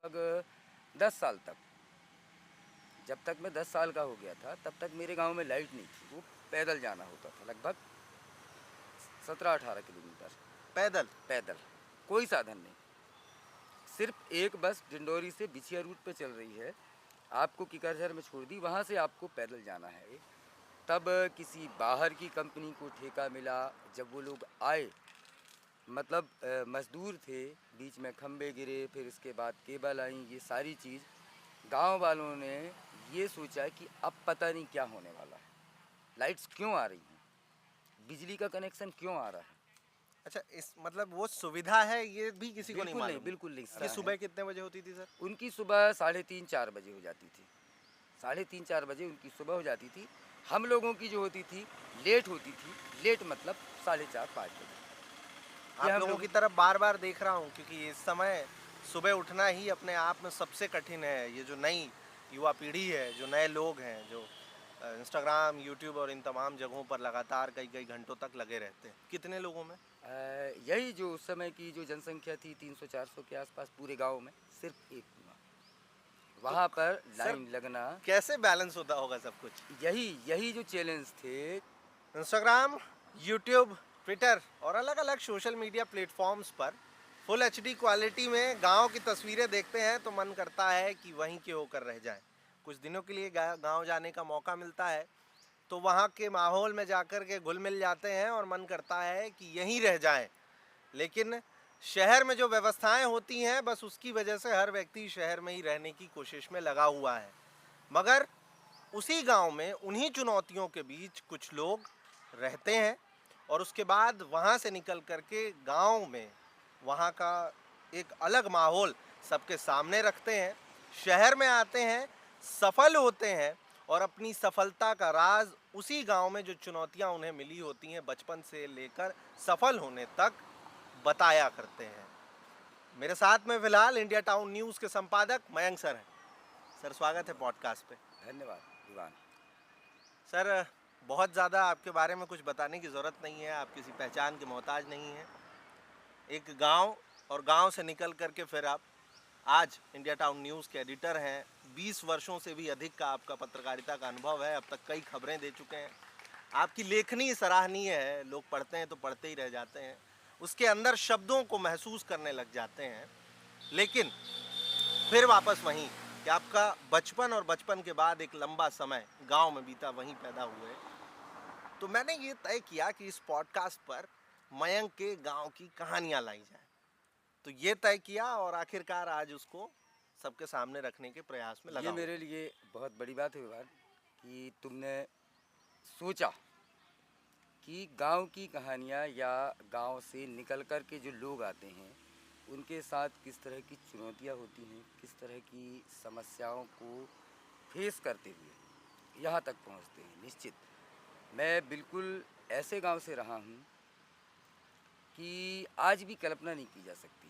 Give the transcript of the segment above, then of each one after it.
लगभग 10 साल तक, जब तक मैं 10 साल का हो गया था तब तक मेरे गांव में लाइट नहीं थी। वो पैदल जाना होता था, लगभग 17-18 किलोमीटर पैदल? पैदल, कोई साधन नहीं। सिर्फ एक बस डिंडोरी से बिछिया रूट पे चल रही है, आपको किकरझर में छोड़ दी, वहाँ से आपको पैदल जाना है। तब किसी बाहर की कंपनी को ठेका मिला, जब वो लोग आए, मतलब मजदूर थे, बीच में खंबे गिरे, फिर इसके बाद केबल आई, ये सारी चीज़ गांव वालों ने ये सोचा कि अब पता नहीं क्या होने वाला है, लाइट्स क्यों आ रही हैं, बिजली का कनेक्शन क्यों आ रहा है। अच्छा, इस मतलब वो सुविधा है ये भी किसी को नहीं बिल्कुल नहीं, मालूम? बिल्कुल नहीं कि पता सुबह है। कितने बजे होती थी सर? उनकी सुबह 3:30-4 बजे हो जाती थी, 3:30-4 बजे उनकी सुबह हो जाती थी। हम लोगों की जो होती थी लेट होती थी, लेट मतलब 4:30-5 बजे। ये आप हम लोगों लोग की तरफ बार बार देख रहा हूँ, क्योंकि इस समय सुबह उठना ही अपने आप में सबसे कठिन है। ये जो नई युवा पीढ़ी है, जो नए लोग हैं, जो इंस्टाग्राम, यूट्यूब और इन तमाम जगहों पर लगातार कई कई घंटों तक लगे रहते हैं। कितने लोगों में? यही जो उस समय की जो जनसंख्या थी 300-400 के आसपास पूरे गांव में, सिर्फ एक कुआं, तो वहाँ पर सर लाइन लगना, कैसे बैलेंस होता होगा सब कुछ? यही यही जो चैलेंज थे। इंस्टाग्राम, यूट्यूब, ट्विटर और अलग अलग सोशल मीडिया प्लेटफॉर्म्स पर फुल एचडी क्वालिटी में गांव की तस्वीरें देखते हैं तो मन करता है कि वहीं के होकर रह जाएं। कुछ दिनों के लिए गांव जाने का मौका मिलता है तो वहाँ के माहौल में जाकर के घुल मिल जाते हैं और मन करता है कि यहीं रह जाएं। लेकिन शहर में जो व्यवस्थाएं होती हैं, बस उसकी वजह से हर व्यक्ति शहर में ही रहने की कोशिश में लगा हुआ है। मगर उसी गांव में उन्हीं चुनौतियों के बीच कुछ लोग रहते हैं और उसके बाद वहाँ से निकल करके गांव में वहाँ का एक अलग माहौल सबके सामने रखते हैं, शहर में आते हैं, सफल होते हैं और अपनी सफलता का राज उसी गांव में जो चुनौतियां उन्हें मिली होती हैं बचपन से लेकर सफल होने तक बताया करते हैं। मेरे साथ में फिलहाल इंडिया टाउन न्यूज़ के संपादक मयंक सर हैं। सर, स्वागत है पॉडकास्ट पे। धन्यवाद दीवान। सर, बहुत ज़्यादा आपके बारे में कुछ बताने की ज़रूरत नहीं है, आप किसी पहचान के मोहताज नहीं हैं। एक गांव और गांव से निकल करके फिर आप आज इंडिया टाउन न्यूज़ के एडिटर हैं। 20 वर्षों से भी अधिक का आपका पत्रकारिता का अनुभव है, अब तक कई खबरें दे चुके हैं। आपकी लेखनी सराहनीय है, लोग पढ़ते हैं तो पढ़ते ही रह जाते हैं, उसके अंदर शब्दों को महसूस करने लग जाते हैं। लेकिन फिर वापस वहीं कि आपका बचपन और बचपन के बाद एक लंबा समय गांव में बीता, वहीं पैदा हुए। तो मैंने ये तय किया कि इस पॉडकास्ट पर मयंक के गांव की कहानियां लाई जाए। तो ये तय किया और आखिरकार आज उसको सबके सामने रखने के प्रयास में लगा ये हूँ। मेरे लिए बहुत बड़ी बात है विवान, कि तुमने सोचा कि गांव की कहानियाँ या गांव से निकल कर के जो लोग आते हैं उनके साथ किस तरह की चुनौतियाँ होती हैं, किस तरह की समस्याओं को फेस करते हुए यहाँ तक पहुँचते हैं। निश्चित मैं बिल्कुल ऐसे गांव से रहा हूँ कि आज भी कल्पना नहीं की जा सकती।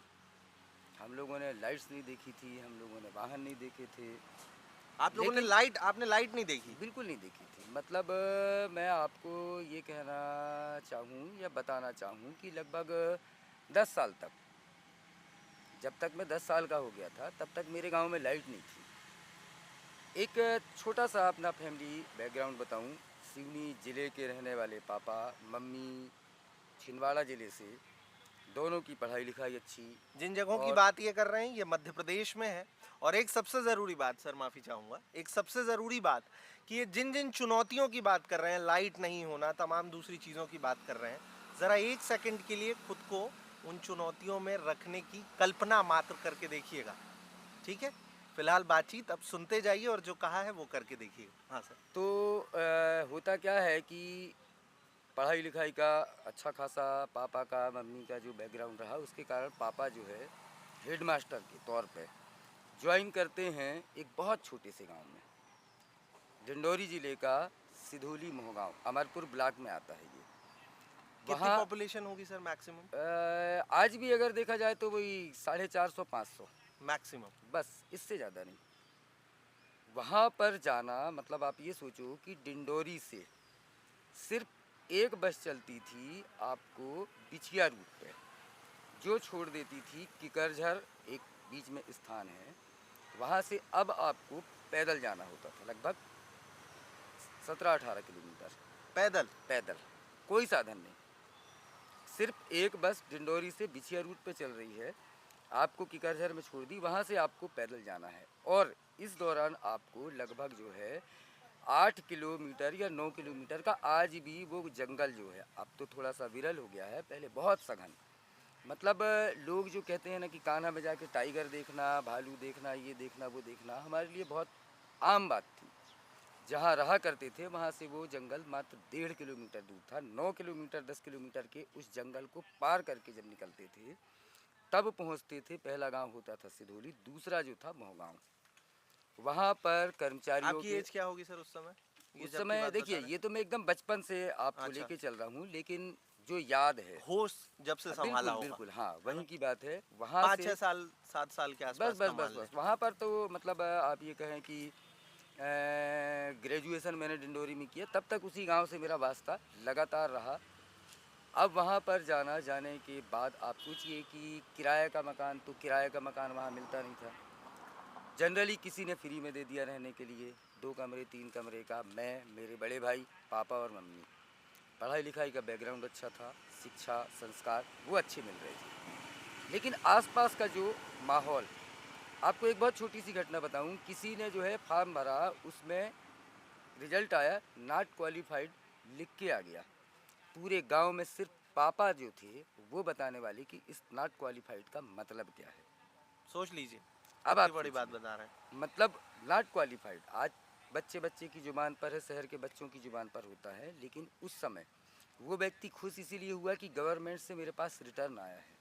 हम लोगों ने लाइट्स नहीं देखी थी, हम लोगों ने वाहन नहीं देखे थे, आप लोगों ने लेकिन आपने लाइट नहीं देखी? बिल्कुल नहीं देखी थी। मतलब मैं आपको ये कहना चाहूँ या बताना चाहूँ कि लगभग 10 साल तक, जब तक मैं 10 साल का हो गया था तब तक मेरे गांव में लाइट नहीं थी। एक छोटा सा अपना फैमिली बैकग्राउंड बताऊँ, सिवनी ज़िले के रहने वाले पापा, मम्मी छिंदवाड़ा ज़िले से, दोनों की पढ़ाई लिखाई अच्छी। जिन जगहों की और बात ये कर रहे हैं ये मध्य प्रदेश में है। और एक सबसे ज़रूरी बात सर, माफ़ी चाहूँगा, एक सबसे ज़रूरी बात कि ये जिन जिन चुनौतियों की बात कर रहे हैं, लाइट नहीं होना, तमाम दूसरी चीज़ों की बात कर रहे हैं, ज़रा एक सेकंड के लिए खुद को उन चुनौतियों में रखने की कल्पना मात्र करके देखिएगा, ठीक है? फिलहाल बातचीत अब सुनते जाइए और जो कहा है वो करके देखिएगा। हाँ सर। तो होता क्या है कि पढ़ाई लिखाई का अच्छा खासा पापा का, मम्मी का जो बैकग्राउंड रहा, उसके कारण पापा जो है हेडमास्टर के तौर पे ज्वाइन करते हैं एक बहुत छोटे से गांव में, डिंडोरी ज़िले का सिधोली मोहगांव, अमरपुर ब्लॉक में आता है ये। कितनी वहाँ पॉपुलेशन होगी सर मैक्सिमम? आज भी अगर देखा जाए तो वही 450-500, मैक्सिमम? बस, इससे ज़्यादा नहीं। वहाँ पर जाना मतलब आप ये सोचो कि डिंडोरी से सिर्फ एक बस चलती थी आपको बिछिया रूट पे, जो छोड़ देती थी किकरझर एक बीच में स्थान है, वहाँ से अब आपको पैदल जाना होता था लगभग 17-18 किलोमीटर। पैदल? पैदल, कोई साधन नहीं, सिर्फ एक बस डिंडोरी से बिछिया रूट पे चल रही है, आपको किकरझर में छोड़ दी, वहाँ से आपको पैदल जाना है। और इस दौरान आपको लगभग जो है 8 किलोमीटर या 9 किलोमीटर का आज भी वो जंगल जो है, अब तो थोड़ा सा विरल हो गया है, पहले बहुत सघन, मतलब लोग जो कहते हैं ना कि कान्हा में जाके टाइगर देखना, भालू देखना, ये देखना, वो देखना, हमारे लिए बहुत आम बात थी। जहाँ रहा करते थे वहाँ से वो जंगल मात्र 1.5 किलोमीटर दूर था। 9 किलोमीटर 10 किलोमीटर के उस जंगल को पार करके जब निकलते थे तब पहुँचते थे। पहला गांव होता था सिधोली, दूसरा जो था मोहगांव। वहाँ पर कर्मचारियों आपकी के एज क्या होगी सर उस समय? ये उस जब की समय बात देखिए, बता रहे ये तो मैं एकदम बचपन से आपको अच्छा। लेके चल रहा हूँ, लेकिन जो याद है, हैं? होश जब से संभाला बिल्कुल होगा, बिल्कुल, हाँ है वहीं ना? की बात है। वहाँ 5-6 से साल, 7 साल के बस आसपास बस का बस मान लें। बस वहाँ पर तो मतलब आप ये कहें कि ग्रेजुएशन मैंने डिंडोरी में किया, तब तक उसी गांव से मेरा वास्ता लगातार रहा। अब वहाँ पर जाने के बाद आप सोचिए कि किराए का मकान, तो किराए का मकान वहाँ मिलता नहीं था। जनरली किसी ने फ्री में दे दिया रहने के लिए, 2 कमरे 3 कमरे का। मैं, मेरे बड़े भाई, पापा और मम्मी। पढ़ाई लिखाई का बैकग्राउंड अच्छा था, शिक्षा संस्कार वो अच्छे मिल रहे थे, लेकिन आसपास का जो माहौल, आपको एक बहुत छोटी सी घटना बताऊं। किसी ने जो है फॉर्म भरा, उसमें रिजल्ट आया नॉट क्वालिफाइड लिख के आ गया। पूरे गांव में सिर्फ पापा जो थे वो बताने वाले कि इस नॉट क्वालिफाइड का मतलब क्या है। सोच लीजिए, अब कितनी आप बड़ी बात सोचिए, बता रहे हैं। मतलब नॉट क्वालिफाइड आज बच्चे बच्चे की ज़ुबान पर है, शहर के बच्चों की ज़ुबान पर होता है, लेकिन उस समय वो व्यक्ति खुश इसीलिए हुआ कि गवर्नमेंट से मेरे पास रिटर्न आया है।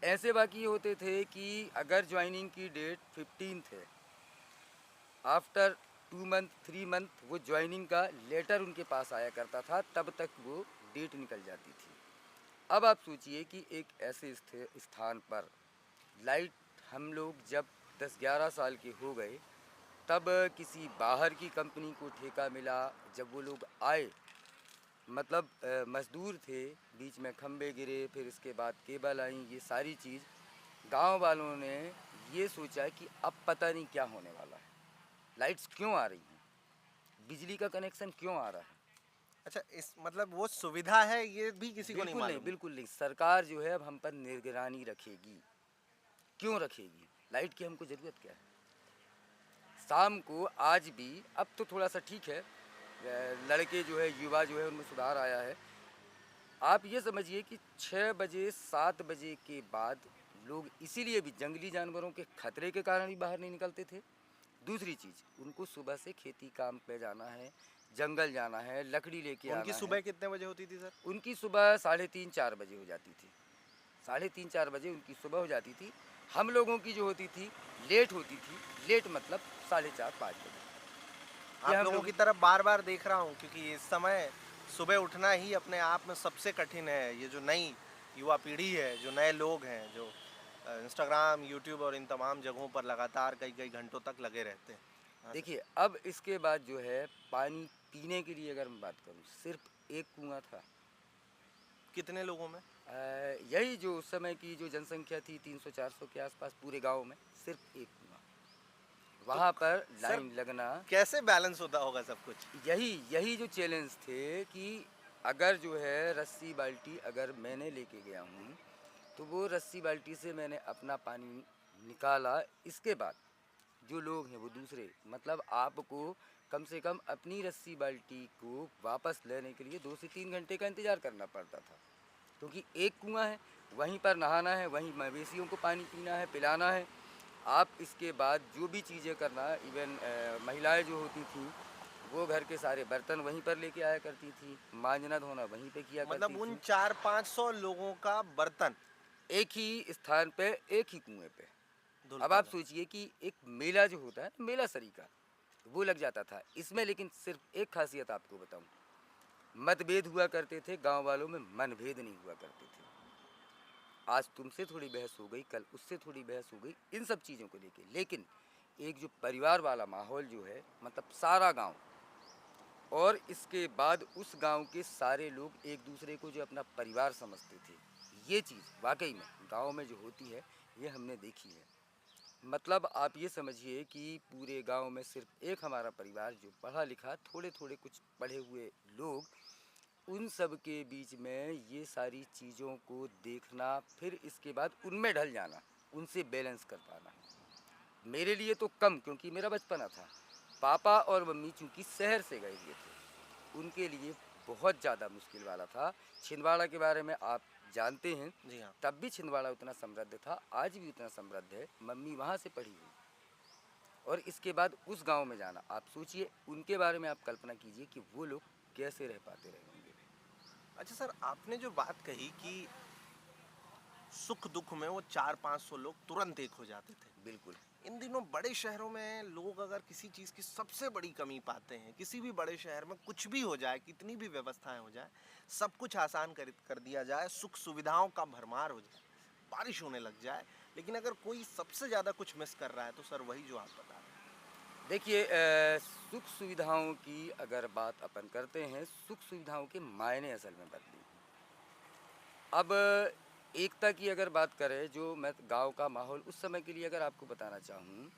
ऐसे बाकी होते थे कि अगर ज्वाइनिंग की डेट 15 है, आफ्टर 2 मंथ 3 मंथ वो ज्वाइनिंग का लेटर उनके पास आया करता था, तब तक वो डेट निकल जाती थी। अब आप सोचिए कि एक ऐसे स्थान पर लाइट, हम लोग जब 10-11 साल के हो गए तब किसी बाहर की कंपनी को ठेका मिला। जब वो लोग आए, मतलब मज़दूर थे, बीच में खंबे गिरे, फिर इसके बाद केबल आई, ये सारी चीज़ गांव वालों ने ये सोचा कि अब पता नहीं क्या होने वाला है, लाइट्स क्यों आ रही हैं, बिजली का कनेक्शन क्यों आ रहा है। अच्छा, इस मतलब वो सुविधा है ये भी किसी को नहीं बिल्कुल नहीं, मालूम। बिल्कुल नहीं, सरकार जो है अब हम पर निगरानी रखेगी। क्यों रखेगी? लाइट की हमको ज़रूरत क्या है? शाम को आज भी, अब तो थोड़ा सा ठीक है, लड़के जो है, युवा जो है, उनमें सुधार आया है। आप ये समझिए कि 6 बजे 7 बजे के बाद लोग इसीलिए भी जंगली जानवरों के खतरे के कारण ही बाहर नहीं निकलते थे। दूसरी चीज़, उनको सुबह से खेती काम पे जाना है, जंगल जाना है, लकड़ी लेके उनकी आना है। सुबह कितने बजे होती थी सर? उनकी सुबह 3:30-4 बजे हो जाती थी। 3:30-4 बजे उनकी सुबह हो जाती थी। हम लोगों की जो होती थी लेट होती थी, लेट मतलब 4:30-5 बजे। ये आप हम लोगों लोग की तरफ बार बार देख रहा हूँ क्योंकि इस समय सुबह उठना ही अपने आप में सबसे कठिन है। ये जो नई युवा पीढ़ी है, जो नए लोग हैं, जो इंस्टाग्राम, यूट्यूब और इन तमाम जगहों पर लगातार कई कई घंटों तक लगे रहते हैं। हाँ सर। देखिए, अब इसके बाद जो है पानी पीने के लिए अगर मैं बात करूँ, सिर्फ एक कुआँ था। कितने लोगों में? यही जो उस समय की जो जनसंख्या थी 300-400 के आसपास पूरे गांव में, सिर्फ एक कुआँ। तो वहाँ पर सर लाइन लगना, कैसे बैलेंस होता होगा सब कुछ? यही यही जो चैलेंज थे कि अगर जो है रस्सी बाल्टी अगर मैंने लेके गया हूँ, तो वो रस्सी बाल्टी से मैंने अपना पानी निकाला। इसके बाद जो लोग हैं वो दूसरे, मतलब आपको कम से कम अपनी रस्सी बाल्टी को वापस लेने के लिए 2 से 3 घंटे का इंतज़ार करना पड़ता था, क्योंकि एक कुआं है, वहीं पर नहाना है, वहीं मवेशियों को पानी पीना है, पिलाना है। आप इसके बाद जो भी चीज़ें करना, इवन महिलाएं जो होती थीं वो घर के सारे बर्तन वहीं पर लेके आया करती थी, मांजना धोना वहीं पे किया करती मतलब उन थी, 400-500 लोगों का बर्तन एक ही स्थान पे, एक ही कुएं पे। अब धुलता आप था। सोचिए कि एक मेला जो होता है, मेला सरीका, वो लग जाता था इसमें। लेकिन सिर्फ एक खासियत आपको बताऊं, मतभेद हुआ करते थे गांव वालों में, मनभेद नहीं हुआ करते थे। आज तुमसे थोड़ी बहस हो गई, कल उससे थोड़ी बहस हो गई, इन सब चीज़ों को लेके, लेकिन एक जो परिवार वाला माहौल जो है, मतलब सारा गांव और इसके बाद उस गांव के सारे लोग एक दूसरे को जो अपना परिवार समझते थे, ये चीज़ वाकई में गांव में जो होती है, ये हमने देखी है। मतलब आप ये समझिए कि पूरे गांव में सिर्फ एक हमारा परिवार जो पढ़ा लिखा, थोड़े थोड़े कुछ पढ़े हुए लोग, उन सब के बीच में ये सारी चीज़ों को देखना, फिर इसके बाद उनमें ढल जाना, उनसे बैलेंस कर पाना, मेरे लिए तो कम, क्योंकि मेरा बचपना था। पापा और मम्मी चूँकि शहर से गए हुए थे, उनके लिए बहुत ज़्यादा मुश्किल वाला था। छिंदवाड़ा के बारे में आप जानते हैं, जी हाँ। तब भी छिंदवाड़ा उतना समृद्ध था, आज भी उतना समृद्ध है। मम्मी वहाँ से पढ़ी हुई, और इसके बाद उस गांव में जाना, आप सोचिए उनके बारे में, आप कल्पना कीजिए कि वो लोग कैसे रह पाते रहे होंगे। अच्छा सर, आपने जो बात कही कि सुख दुख में वो 400-500 लोग तुरंत एक हो जाते थे। बिल्कुल। इन दिनों बड़े शहरों में लोग अगर किसी चीज़ की सबसे बड़ी कमी पाते हैं, किसी भी बड़े शहर में कुछ भी हो जाए, कितनी भी व्यवस्थाएं हो जाए, सब कुछ आसान कर दिया जाए, सुख सुविधाओं का भरमार हो जाए, बारिश होने लग जाए, लेकिन अगर कोई सबसे ज़्यादा कुछ मिस कर रहा है तो सर वही जो आप बता रहे हैं। देखिए, सुख सुविधाओं की अगर बात अपन करते हैं, सुख सुविधाओं के मायने असल में बदले। अब एकता की अगर बात करें, जो मैं गांव का माहौल उस समय के लिए अगर आपको बताना चाहूँ,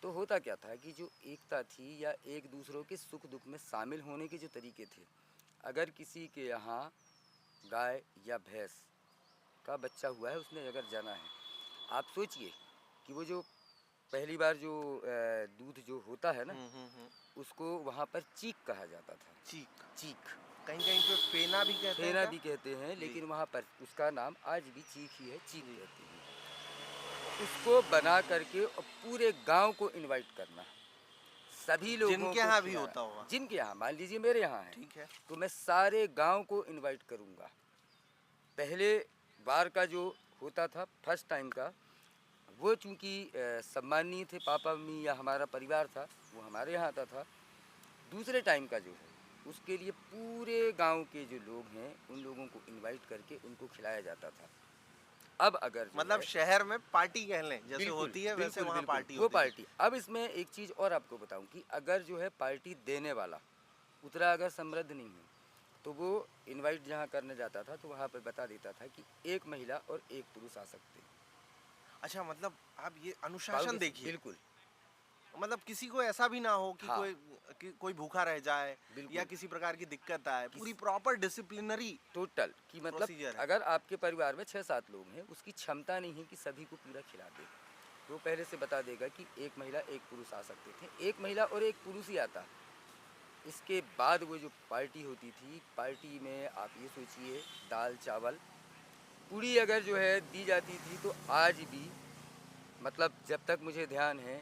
तो होता क्या था कि जो एकता थी, या एक दूसरों के सुख दुख में शामिल होने के जो तरीके थे, अगर किसी के यहाँ गाय या भैंस का बच्चा हुआ है, उसने अगर जना है, आप सोचिए कि वो जो पहली बार जो दूध जो होता है ना, उसको वहाँ पर चीक कहा जाता था। चीक। चीक, कहीं कहीं पे फेना भी कहते हैं फेना क्या? भी कहते हैं, जी। लेकिन वहाँ पर उसका नाम आज भी चीक ही है, चीक जी। कहते हैं। उसको बना करके और पूरे गांव को इनवाइट करना, सभी लोगों जिनके को यहाँ भी खिलाना। होता होगा। जिनके यहाँ, मान लीजिए मेरे यहाँ है, ठीक है। तो मैं सारे गांव को इनवाइट करूँगा। पहले बार का जो होता था, फर्स्ट टाइम का, वो चूँकि सम्मानीय थे, पापा मम्मी या हमारा परिवार था, वो हमारे यहाँ आता था। दूसरे टाइम का जो है, उसके लिए पूरे गांव के जो लोग हैं, उन लोगों को इनवाइट करके उनको खिलाया जाता था। अब अगर जो मतलब है, शहर में पार्टी कह लें, जैसे बिल्कुल होती है वैसे बिल्कुल वहाँ बिल्कुल पार्टी वो होती थी। पार्टी। अब इसमें एक चीज़ और आपको बताऊं कि अगर जो है पार्टी देने वाला उतना अगर समृद्ध नहीं है, तो वो इनवाइट जहाँ करने जाता था, तो वहाँ पे बता देता था कि एक महिला और एक पुरुष आ सकते हैं। अच्छा, मतलब आप ये अनुशासन बाउंड्री, देखिए, बिल्कुल। मतलब किसी को ऐसा भी ना हो कि हाँ, कोई भूखा रह जाए या बिल्कुल। किसी प्रकार की दिक्कत आए, किस पूरी प्रॉपर डिसिप्लिनरी टोटल कि मतलब, प्रोसीजर है। अगर आपके परिवार में 6-7 लोग हैं, उसकी क्षमता नहीं है कि सभी को पूरा खिला दे, वो पहले से बता देगा कि एक महिला एक पुरुष आ सकते थे, एक महिला और एक पुरुष ही आता। इसके बाद वो जो पार्टी होती थी, पार्टी में आप ये सोचिए, दाल चावल पूड़ी अगर जो है दी जाती थी, तो आज भी, मतलब जब तक मुझे ध्यान है,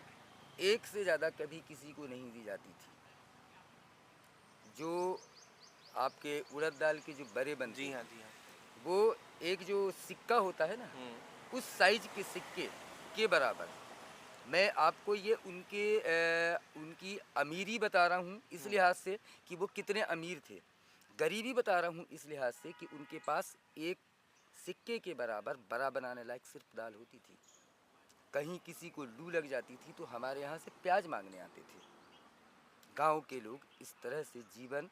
एक से ज़्यादा कभी किसी को नहीं दी जाती थी। जो आपके उड़द दाल के जो बड़े बनते जी हाँ, हैं, जी हाँ। वो एक जो सिक्का होता है ना, उस साइज के सिक्के के बराबर। मैं आपको ये उनकी अमीरी बता रहा हूँ इस लिहाज से कि वो कितने अमीर थे, गरीबी बता रहा हूँ इस लिहाज से कि उनके पास एक सिक्के के बराबर बड़ा बनाने लायक सिर्फ दाल होती थी। कहीं किसी को लू लग जाती थी तो हमारे यहाँ से प्याज मांगने आते थे। गांव के लोग इस तरह से जीवन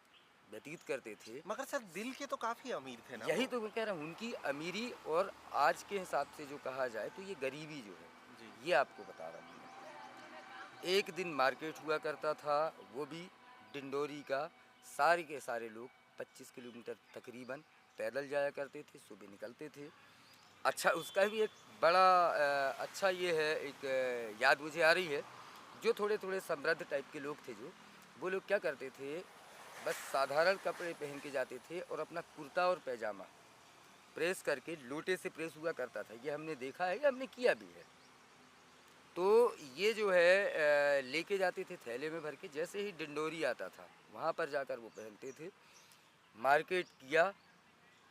व्यतीत करते थे। मगर सर दिल के तो काफी अमीर थे ना यही वो। तो मैं कह रहा हूँ, उनकी अमीरी और आज के हिसाब से जो कहा जाए तो ये गरीबी जो है, जी। ये आपको बता रहा हूँ मैं। एक दिन मार्केट हुआ करता था, वो भी डिंडोरी का। सारे के सारे लोग 25 किलोमीटर तकरीबन पैदल जाया करते थे, सुबह निकलते थे। अच्छा, उसका भी एक बड़ा अच्छा ये है, एक याद मुझे आ रही है। जो थोड़े थोड़े समृद्ध टाइप के लोग थे, जो वो लोग क्या करते थे, बस साधारण कपड़े पहन के जाते थे और अपना कुर्ता और पैजामा प्रेस करके, लोटे से प्रेस हुआ करता था, ये हमने देखा है, ये हमने किया भी है। तो ये जो है लेके जाते थे थैले में भर के, जैसे ही डिंडोरी आता था वहाँ पर जाकर वो पहनते थे। मार्केट किया,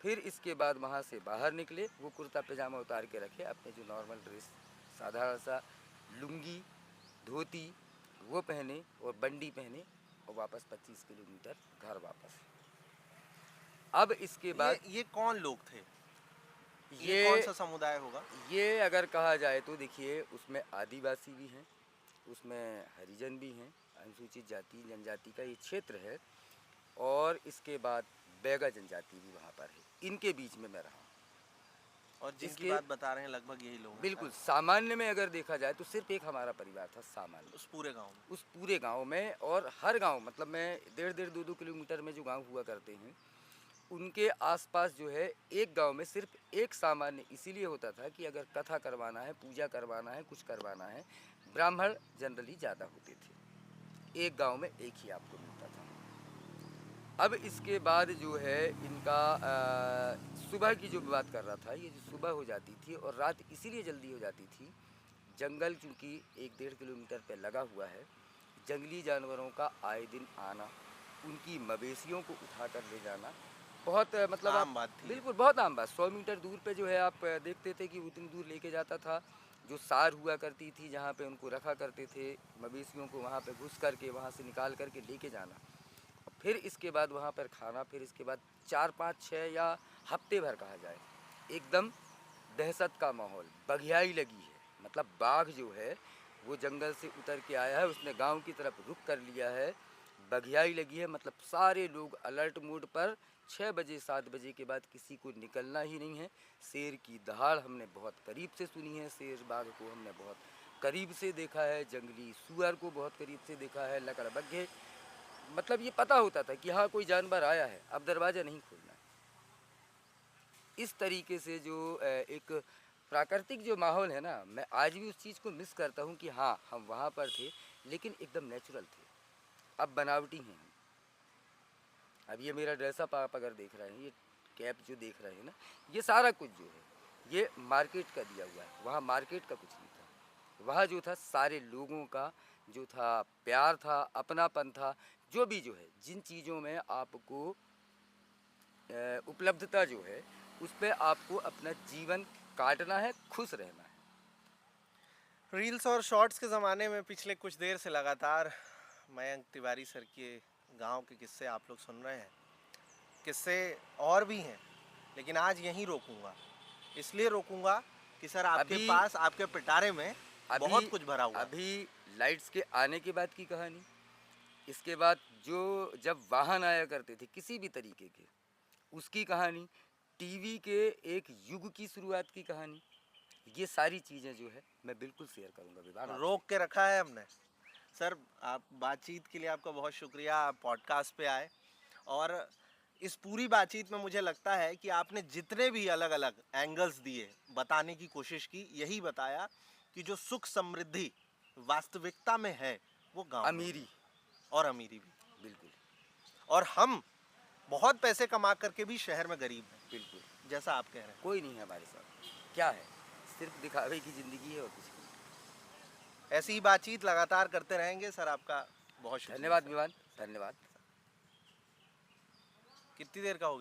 फिर इसके बाद वहाँ से बाहर निकले, वो कुर्ता पैजामा उतार के रखे, अपने जो नॉर्मल ड्रेस, साधारण सा लुंगी धोती वो पहने और बंडी पहने, और वापस 25 किलोमीटर घर वापस। अब इसके बाद ये कौन लोग थे? ये ये कौन सा समुदाय होगा? ये अगर कहा जाए तो देखिए, उसमें आदिवासी भी हैं, उसमें हरिजन भी हैं, अनुसूचित जाति जनजाति का ये क्षेत्र है, और इसके बाद बैगा जनजाति भी वहाँ पर है। इनके बीच में मैं रहा हूँ। और जिनकी इसके बात बता रहे हैं लगभग यही लोग हैं बिल्कुल सामान्य में अगर देखा जाए तो सिर्फ एक हमारा परिवार था सामान्य उस पूरे गांव में। उस पूरे गांव में। और हर गांव मतलब मैं 1.5-2 किलोमीटर में जो गांव हुआ करते हैं उनके आसपास जो है एक गांव में सिर्फ एक सामान्य इसीलिए होता था कि अगर कथा करवाना है, पूजा करवाना है, कुछ करवाना है, ब्राह्मण जनरली ज़्यादा होते थे। एक गांव में एक ही आपको मिलता था। अब इसके बाद जो है इनका सुबह की जो बात कर रहा था, ये जो सुबह हो जाती थी और रात इसीलिए जल्दी हो जाती थी, जंगल चूँकि 1-1.5 किलोमीटर पे लगा हुआ है, जंगली जानवरों का आए दिन आना, उनकी मवेशियों को उठाकर ले जाना बहुत मतलब आम आप बात थी। बिल्कुल बहुत आम बात। 100 मीटर दूर पे जो है आप देखते थे कि उतनी दूर लेके जाता था। जो सार हुआ करती थी जहाँ पे उनको रखा करते थे मवेशियों को, वहाँ पे घुस करके वहाँ से निकाल करके लेके जाना, फिर इसके बाद वहाँ पर खाना, फिर इसके बाद 4-5-6 या हफ्ते भर कहा जाए एकदम दहशत का माहौल, बघियाई लगी है। मतलब बाघ जो है वो जंगल से उतर के आया है, उसने गांव की तरफ रुख कर लिया है, बघियाई लगी है। मतलब सारे लोग अलर्ट मोड पर। 6 बजे 7 बजे के बाद किसी को निकलना ही नहीं है। शेर की दहाड़ हमने बहुत करीब से सुनी है, शेर बाघ को हमने बहुत करीब से देखा है, जंगली सुअर को बहुत करीब से देखा है, लकड़बग्घे। मतलब ये पता होता था कि हाँ कोई जानवर आया है, अब दरवाज़ा नहीं खोलना है। इस तरीके से जो एक प्राकृतिक जो माहौल है ना, मैं आज भी उस चीज़ को मिस करता हूँ कि हाँ हम वहाँ पर थे लेकिन एकदम नेचुरल थे। अब बनावटी हैं हम। अब ये मेरा ड्रेसअप आप अगर देख रहे हैं, ये कैप जो देख रहे हैं ना, ये सारा कुछ जो है ये मार्केट का दिया हुआ है। वहाँ मार्केट का कुछ नहीं था। वहाँ जो था सारे लोगों का जो था प्यार था, अपनापन था। जो भी जो है जिन चीज़ों में आपको उपलब्धता जो है उस पर आपको अपना जीवन काटना है, खुश रहना है। रील्स और शॉर्ट्स के ज़माने में पिछले कुछ देर से लगातार मयंक तिवारी सर के गांव के किस्से आप लोग सुन रहे हैं। किस्से और भी हैं, लेकिन आज यहीं रोकूंगा। इसलिए रोकूंगा कि सर आपके अभी पास आपके पिटारे में अभी बहुत कुछ भरा हुआ है। अभी लाइट्स के आने के बाद की कहानी, इसके बाद जो जब वाहन आया करते थे किसी भी तरीके के, उसकी कहानी, टीवी के एक युग की शुरुआत की कहानी, ये सारी चीज़ें जो है मैं बिल्कुल शेयर करूंगा विवान आपसे। रोक के रखा है हमने। सर आप बातचीत के लिए आपका बहुत शुक्रिया, आप पॉडकास्ट पे आए। और इस पूरी बातचीत में मुझे लगता है कि आपने जितने भी अलग अलग एंगल्स दिए, बताने की कोशिश की, यही बताया कि जो सुख समृद्धि वास्तविकता में है वो गांव में अमीरी है। और अमीरी भी। बिल्कुल और हम बहुत पैसे कमा करके भी शहर में गरीब हैं, बिल्कुल जैसा आप कह रहे हैं। कोई नहीं है हमारे साथ। क्या है, सिर्फ दिखावे की ज़िंदगी है और कुछ नहीं। ऐसी ही बातचीत लगातार करते रहेंगे। सर आपका बहुत शुक्रिया। धन्यवाद विवान, धन्यवाद। कितनी देर का हो गया?